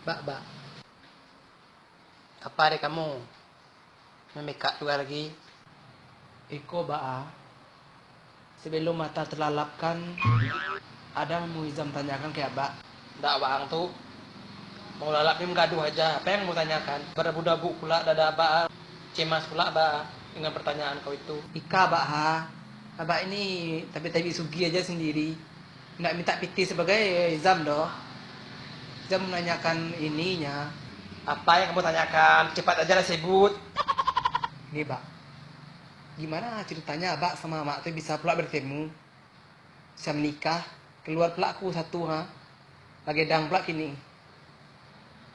Bak, apa deh kamu? Memekak juga lagi. Iko ba, sebelum mata terlalapkan, ada mau izam tanyakan kayak ba. Ndak bang tuh. Mau lalap ini gaduh aja. Apa yang mau tanyakan? Berdabu-dabu pula dada ba. Cemas pula ba dengan pertanyaan kau itu. Ika ba ha, ba ini tapi sugi aja sendiri. Nggak minta piti sebagai izam doh. Izam menanyakan ininya. Apa yang kamu tanyakan? Cepat aja lah sebut. Nih ba, gimana ceritanya ba sama mak tuh bisa pula bertemu, bisa menikah, keluar pula aku satu ha, lagi dang pula kini.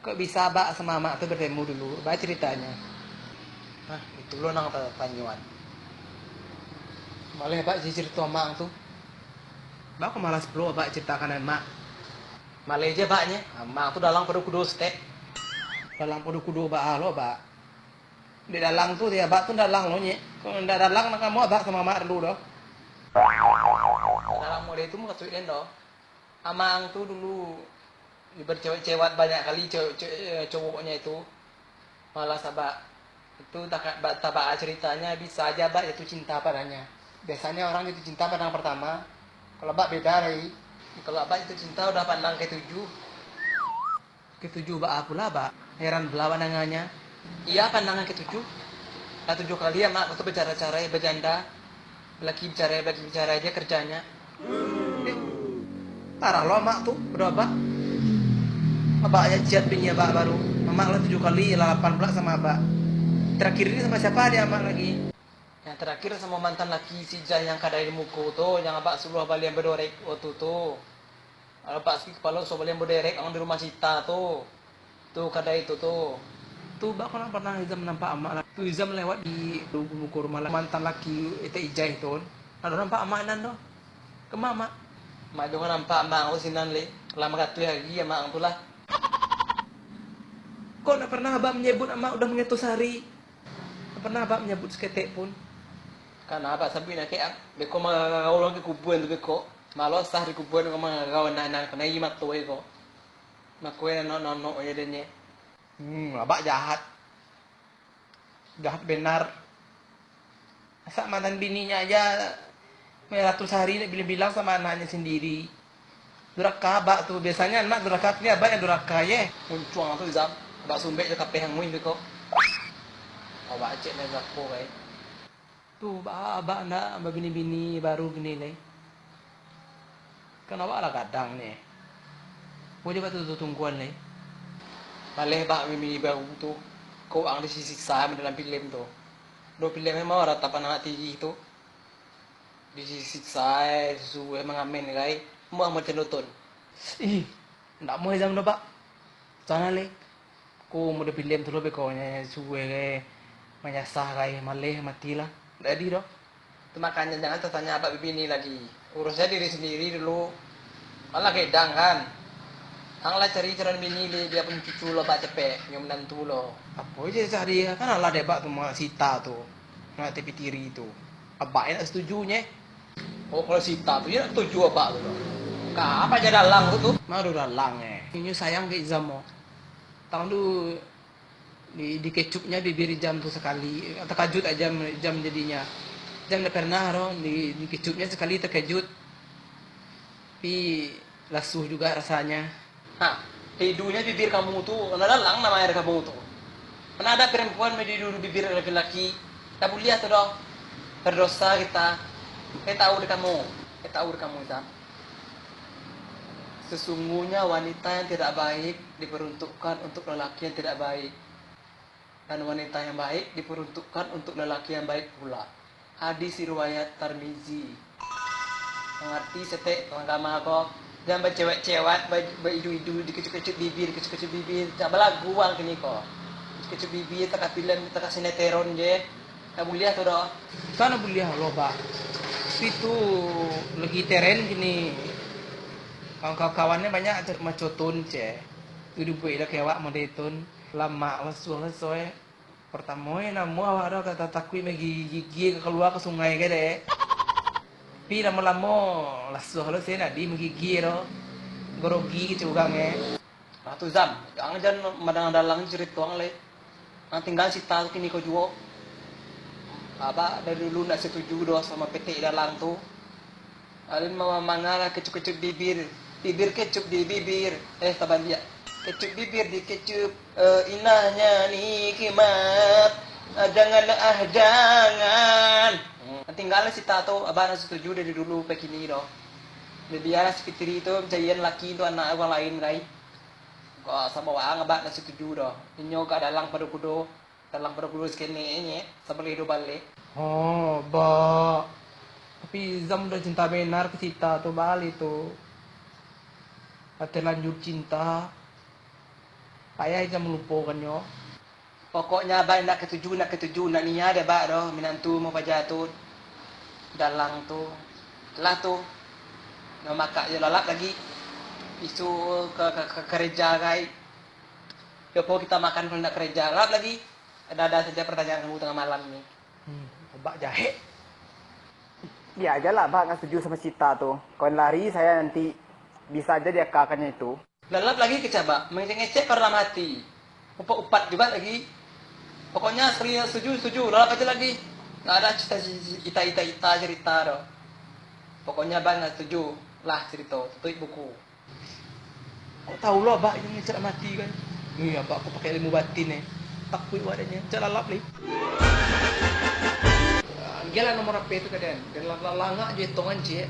Kok bisa ba sama mak tuh bertemu dulu? Ba ceritanya. Nah, itu lo nang tanyuan. Malah ba cerita mak tuh. Ba aku malas perlu ba ceritakan mak. Malaysia baknya. Mak tuh dalang pada kudu stek. Dalang kudu ba lo ba. Di dalang tuh dia ba tuh dalang lo nye. Kalau ndak dalang nak kamu ba sama mak dulu doh. Dalang model itu mau kasuin doh. Amang tuh dulu bercewek-cewek banyak kali cowoknya itu. Malah sabak itu tabak ceritanya bisa aja bak jatuh cinta padanya. Biasanya orang jatuh cinta pandang pertama. Kalau ba beda lagi. Kalau abah itu cinta udah pandang ke tujuh. Ketujuh ba pula ba. Heran belah pandangannya. Iya pandangan ke tujuh. Nah, 7 kali ya mak itu bercara-cara berjanda. Lagi bicara aja kerjanya. Parah lo mak tuh berapa? Abah aja chat bini abah baru. Mamak lah 7 kali, 8 pula sama abah. Terakhir ini sama siapa dia mak lagi? Yang terakhir sama mantan laki si Jai yang kadai di muku tuh, yang abah suruh abah liang berdorek waktu tuh. Abah sih kepala so balian berderek orang di rumah Cita tuh. Tuh kadai itu tuh. Tuh bak kan pernah Izam nampak amak lah. Tuh Izam lewat di muka rumah lah. Mantan laki itu Ijai tuh. Ada nampak amak nan tuh. Kemama? Mak dong nampak mak aku sinan le. Lama katu lagi ya mak tuh lah. Kok nak pernah abah menyebut amak udah menyentuh sehari? Tak pernah abah menyebut seketik pun. Karena abah sabi nak kayak beko mangagaw lang ke kubuan tuh beko. Malo sah di kubuan ko mangagaw na kena imat tuh beko. Makwe na no ya denye. Abah jahat. Jahat benar. Masa mantan bininya aja ratus hari bilang sama anaknya sendiri. Duraka abah tuh biasanya anak duraka ini abah yang duraka ye. Muncuang tuh zam. Abah sumbek ke kapeh yang muin beko. Abah cek na zako kay. Tuh abah anda abah bini-bini baru gini nih. Kenapa lah kadang nih. Mau coba tuh tungguan nih. Maleh ba mimi baru tuh. Kau ang disisiksa dalam film tuh. Do film memang ratapan anak tinggi itu. Disisiksa su emang amen kay. Mau macam nonton. Ih, ndak mau jam pak. Sana le. Ko mau dapil film tuh beko nya suwe kayak menyasah kayak maleh mati lah. Jadi doh. Itu makanya jangan tertanya apa bini lagi. Urusnya diri sendiri dulu. Malah kedang kan. Ang lah cari cara bini dia pun cucu lo baca cepet, yang menantu lo. Apa aja sehari kan Allah debak tuh sama Sita tuh. Nah, tepi tiri itu. Abah enak setujunya. Oh kalau Sita tuh ya tujuh apa tuh. Kah apa aja dalang tuh. Mah udah lang Ini sayang ke Izamo. Tahun tuh di kecupnya bibir jam tuh sekali. Terkejut aja jam jadinya. Jam udah pernah roh di kecupnya sekali terkejut. Tapi lasuh juga rasanya. Hah, hidunya bibir kamu tuh, dalang nama air kamu tuh. Pernah ada perempuan mendidur bibir laki-laki. Kita boleh lihat tuh dong. Berdosa kita. Kita tahu di kamu. Kita tahu di kamu kita. Sesungguhnya wanita yang tidak baik diperuntukkan untuk lelaki yang tidak baik. Dan wanita yang baik diperuntukkan untuk lelaki yang baik pula. Hadis riwayat Tirmizi. Mengerti setek agama kok. Jangan bercewek-cewek, beridu-idu, dikecup-kecup bibir, dikecup-kecup bibir. Tak belagu ang kini kok. Dikecup bibir, tak film, tak sinetron je. Tak boleh tu dah. Sana boleh lo pak. Itu lagi teren gini. Kawan-kawannya banyak macotun ce. Itu dibuat kewak modetun. Lama lesu-lesu pertama namu awak ada kata takui gigi keluar ke sungai ke deh. Tapi lama-lama lesu halus nadi menggigi ro. Gorogi ke cugangnya. Ratu Zam, jangan madang dalang cerita tuang le. Ang tinggal si tahu kini kau jual. Apa dari dulu nak setuju doh sama PT dalang tu. Alin mama mangala kecup-kecup bibir, bibir kecup di bibir. Taban dia. Kecup bibir di kecup, inahnya nikmat. Jangan. Tinggal si tato, abang setuju dari dulu begini doh. Biar si Fitri itu jadian laki itu anak orang lain kai. Kok sama wang abang setuju doh. Inyo ka dalang pada kudo sekene nye, sama hidup balik. Oh, ba. Tapi Zam udah cinta benar ke Sita tuh Bali tuh. Ada lanjut cinta. Kayak aja melupakan yo. Pokoknya abang nak ketuju nak niya ada bak doh minantu mau pajatut. Dalang tuh. Lah tuh. Nama kak je lalak lagi. Isu ke gereja kai. Yopo kita makan kalau nak gereja lalak lagi. Ada saja pertanyaan kamu tengah malam nih. Bak jahe. Ya aja lah, Bang, nggak setuju sama Cita tuh. Kawan lari, saya nanti bisa aja dia kakaknya itu. Lalap lagi kecaba, mengecek karena mati. Upat juga lagi. Pokoknya sekali setuju, lalap aja lagi. Nggak ada ita cerita doh. Pokoknya bang nggak setuju, lah cerita, tutup buku. Kok tahu lo Bak yang ngecek mati kan? Iya Bak, aku pakai ilmu batin takut wadanya, cek lalap li. Gila nomor HP itu kadang, dan lalangak je hitungan je.